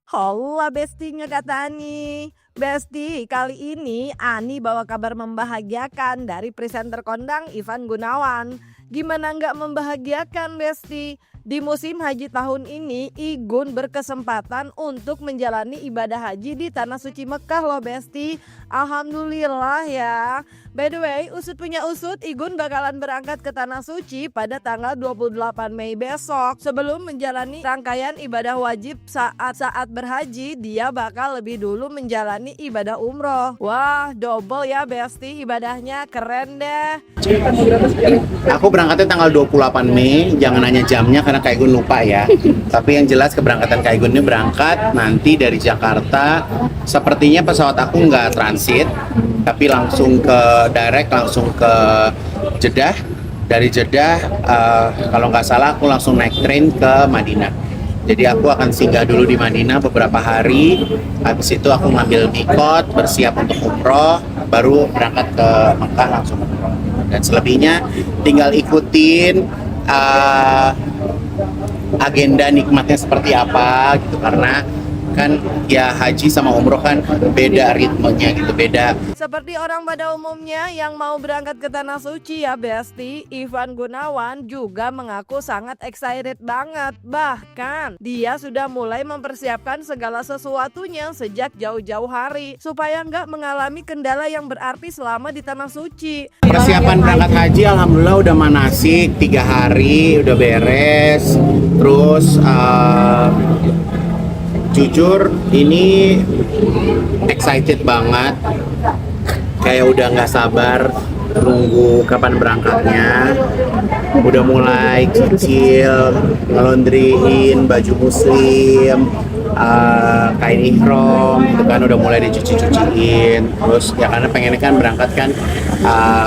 Hola Besti Ngegatani. Besti, kali ini Ani bawa kabar membahagiakan dari presenter kondang Ivan Gunawan. Gimana nggak membahagiakan Besti? Di musim haji tahun ini, Igun berkesempatan untuk menjalani ibadah haji di Tanah Suci Mekah loh Besti. Alhamdulillah ya. By the way, usut punya usut, Igun bakalan berangkat ke Tanah Suci pada tanggal 28 Mei besok. Sebelum menjalani rangkaian ibadah wajib saat berhaji, dia bakal lebih dulu menjalani ibadah umroh. Wah, double ya Besti, ibadahnya keren deh. Aku berangkatnya tanggal 28 Mei, jangan nanya jamnya karena Kak Igun lupa ya. Tapi yang jelas keberangkatan Kak Igun ini berangkat nanti dari Jakarta. Sepertinya pesawat aku nggak transit, tapi langsung langsung ke Jeddah. Dari Jeddah, kalau nggak salah aku langsung naik train ke Madinah. Jadi aku akan singgah dulu di Madinah beberapa hari. Habis itu aku ngambil mikot, bersiap untuk umroh, baru berangkat ke Mekah langsung umroh. Dan selebihnya tinggal ikutin agenda nikmatnya seperti apa gitu, karena kan ya haji sama umroh kan beda ritmenya gitu, beda. Seperti orang pada umumnya yang mau berangkat ke Tanah Suci ya Besti, Ivan Gunawan juga mengaku sangat excited banget. Bahkan dia sudah mulai mempersiapkan segala sesuatunya sejak jauh-jauh hari supaya nggak mengalami kendala yang berarti selama di Tanah Suci. Persiapan berangkat haji alhamdulillah udah manasik 3 hari udah beres. Terus jujur ini excited banget, kayak udah nggak sabar nunggu kapan berangkatnya. Udah mulai cicil ngelondriin baju muslim, kain ihram itu kan udah mulai dicuci-cuciin. Terus ya karena pengennya kan berangkat kan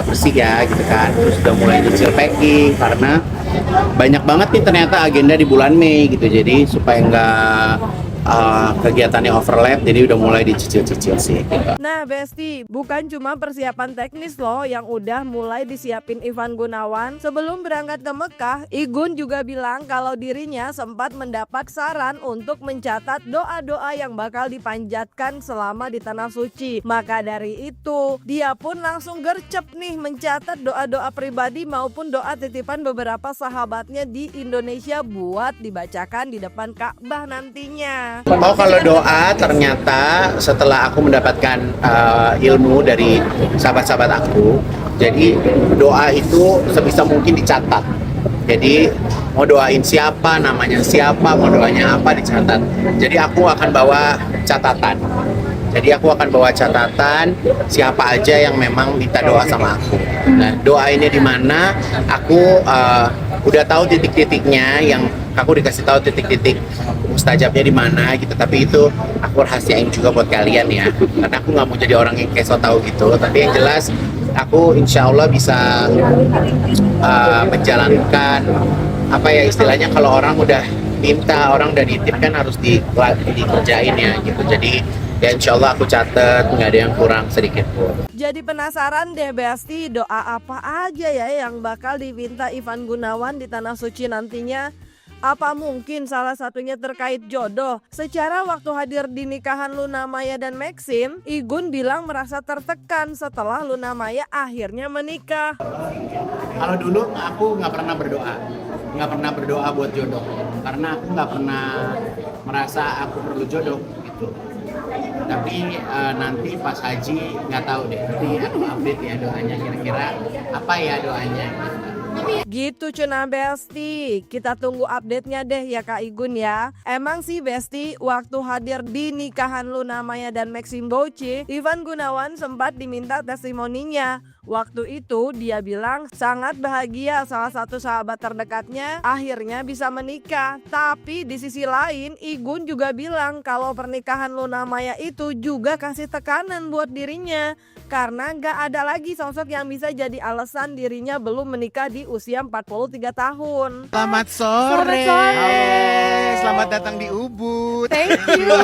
bersih ya gitu kan. Terus udah mulai cicil packing karena banyak banget nih ternyata agenda di bulan Mei gitu. Jadi supaya nggak kegiatannya overlap, jadi udah mulai dicicil-cicil sih. Nah Besti, bukan cuma persiapan teknis loh yang udah mulai disiapin Ivan Gunawan. Sebelum berangkat ke Mekah, Igun juga bilang kalau dirinya sempat mendapat saran untuk mencatat doa-doa yang bakal dipanjatkan selama di Tanah Suci. Maka dari itu, dia pun langsung gercep nih mencatat doa-doa pribadi maupun doa titipan beberapa sahabatnya di Indonesia buat dibacakan di depan Ka'bah nantinya. Oh, kalau doa ternyata setelah aku mendapatkan ilmu dari sahabat-sahabat aku, jadi doa itu sebisa mungkin dicatat. Jadi mau doain siapa, namanya siapa, mau doanya apa dicatat. Jadi aku akan bawa catatan. Siapa aja yang memang minta doa sama aku. Nah, doa ini di mana aku udah tahu titik-titiknya, yang aku dikasih tahu titik-titik mustajabnya di mana gitu. Tapi itu aku rahasiain juga buat kalian ya, karena aku nggak mau jadi orang yang kayak so tahu gitu. Tapi yang jelas aku insya Allah bisa menjalankan apa ya istilahnya, kalau orang udah minta, orang udah nitip kan harus dikerjain ya gitu. Jadi ya insya Allah aku catet, nggak ada yang kurang sedikit pun. Jadi penasaran deh Besti, doa apa aja ya yang bakal diminta Ivan Gunawan di Tanah Suci nantinya? Apa mungkin salah satunya terkait jodoh? Secara waktu hadir di nikahan Luna Maya dan Maxim, Igun bilang merasa tertekan setelah Luna Maya akhirnya menikah. Kalau dulu aku nggak pernah berdoa buat jodoh, karena aku nggak pernah merasa aku perlu jodoh gitu. Tapi nanti pas haji nggak tahu deh, nanti aku update ya doanya, kira-kira apa ya doanya. Gitu Cuna Besti, kita tunggu update-nya deh ya Kak Igun ya. Emang sih Besti, waktu hadir di nikahan Luna Maya dan Maxim Bouchi, Ivan Gunawan sempat diminta testimoninya. Waktu itu dia bilang sangat bahagia salah satu sahabat terdekatnya akhirnya bisa menikah. Tapi di sisi lain Igun juga bilang kalau pernikahan Luna Maya itu juga kasih tekanan buat dirinya, karena gak ada lagi sosok yang bisa jadi alasan dirinya belum menikah di usia 43 tahun. Selamat sore. Selamat datang di Ubud. Thank you.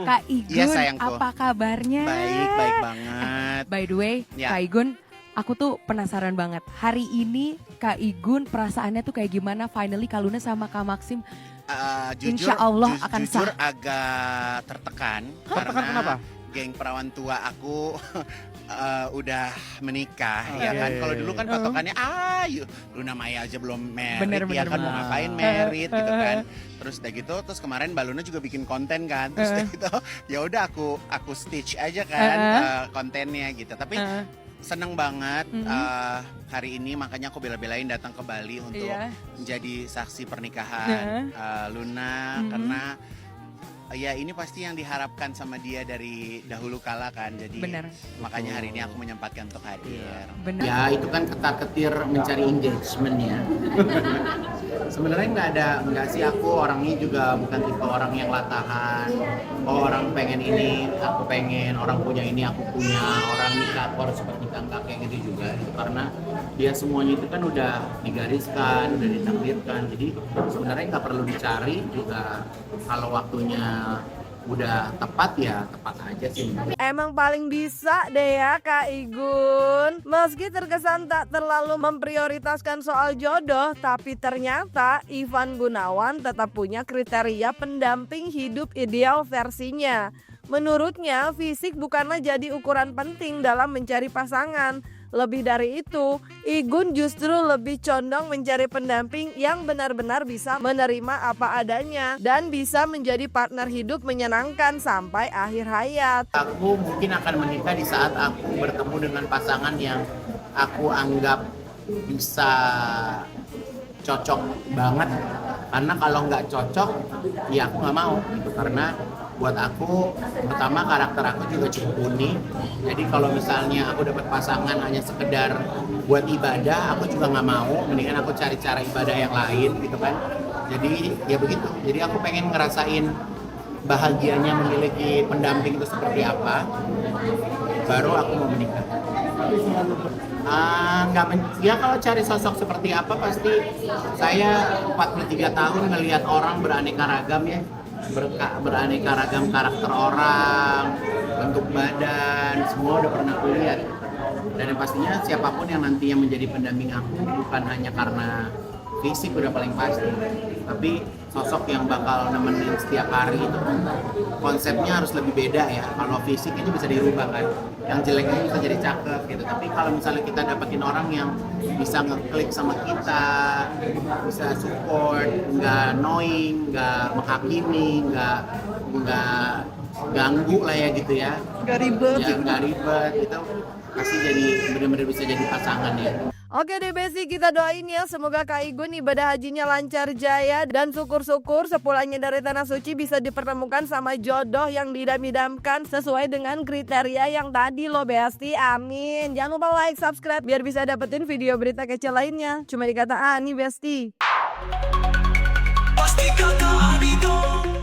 Kak Igun, Iya, sayangku. apa kabarnya? Baik banget. By the way, Ya. Kak Igun, Aku tuh penasaran banget. Hari ini Kak Igun perasaannya tuh kayak gimana? Finally Kak Luna sama Kak Maxim Jujur, Insya Allah akan jujur sah. agak tertekan. Tertekan Karena kenapa? geng perawan tua aku udah menikah, Oh, ya iya, kan. iya, Kalau iya. dulu kan patokannya, yuk Luna Maya aja belum married, Bener, ya bener, kan, mau bener. ngapain married gitu kan. Terus udah gitu, terus kemarin Mbak Luna juga bikin konten kan, terus udah gitu, ya udah aku stitch aja kan kontennya gitu. Tapi seneng banget hari ini, makanya aku bela-belain datang ke Bali untuk Iya. menjadi saksi pernikahan Luna, karena ya ini pasti yang diharapkan sama dia dari dahulu kala kan, jadi Bener. makanya hari ini aku menyempatkan untuk hadir. Bener. Ya itu kan ketar-ketir mencari engagement ya. Sebenarnya nggak sih, aku orangnya juga bukan tipe orang yang latahan. Oh orang pengen ini, aku pengen, orang punya ini, aku punya, orang nikah aku harus seperti nikah, nggak kayak gitu juga. Itu karena dia semuanya itu kan udah digariskan, udah ditakdirkan. Jadi sebenarnya nggak perlu dicari juga, kalau waktunya udah tepat ya tepat aja sih. Emang paling bisa deh ya Kak Igun. Meski terkesan tak terlalu memprioritaskan soal jodoh, tapi ternyata Ivan Gunawan tetap punya kriteria pendamping hidup ideal versinya. Menurutnya, fisik bukanlah jadi ukuran penting dalam mencari pasangan. Lebih dari itu, Igun justru lebih condong mencari pendamping yang benar-benar bisa menerima apa adanya dan bisa menjadi partner hidup menyenangkan sampai akhir hayat. Aku mungkin akan menikah di saat aku bertemu dengan pasangan yang aku anggap bisa cocok banget. Karena kalau nggak cocok, ya aku nggak mau gitu. Karena buat aku, pertama karakter aku juga cukup unik. Jadi kalau misalnya aku dapat pasangan hanya sekedar buat ibadah, aku juga nggak mau. Mendingan aku cari cara ibadah yang lain gitu kan. Jadi ya begitu. Jadi aku pengen ngerasain bahagianya memiliki pendamping itu seperti apa. Baru aku mau menikah. Ya kalau cari sosok seperti apa, pasti saya 43 tahun ngelihat orang beraneka ragam ya. Beraneka ragam karakter orang, bentuk badan, semua udah pernah aku lihat. Dan yang pastinya siapapun yang nantinya menjadi pendamping aku bukan hanya karena fisik udah paling pasti, tapi sosok yang bakal nemenin setiap hari itu konsepnya harus lebih beda ya. Kalau fisik itu bisa dirubah kan, yang jelek itu bisa jadi cakep gitu. Tapi kalau misalnya kita dapetin orang yang bisa ngeklik sama kita, bisa support, nggak annoying, nggak menghakimi, nggak ganggu lah ya gitu ya. Nggak ribet. Ya nggak ribet, itu pasti jadi benar-benar bisa jadi pasangan ya. Oke deh Besti, kita doain ya semoga Kak Igun ibadah hajinya lancar jaya dan syukur-syukur sepulangnya dari Tanah Suci bisa dipertemukan sama jodoh yang didam-idamkan sesuai dengan kriteria yang tadi loh Besti, amin. Jangan lupa like, subscribe biar bisa dapetin video berita kece lainnya. Cuma di Kata Ani Besti. Pasti kata Ani dong.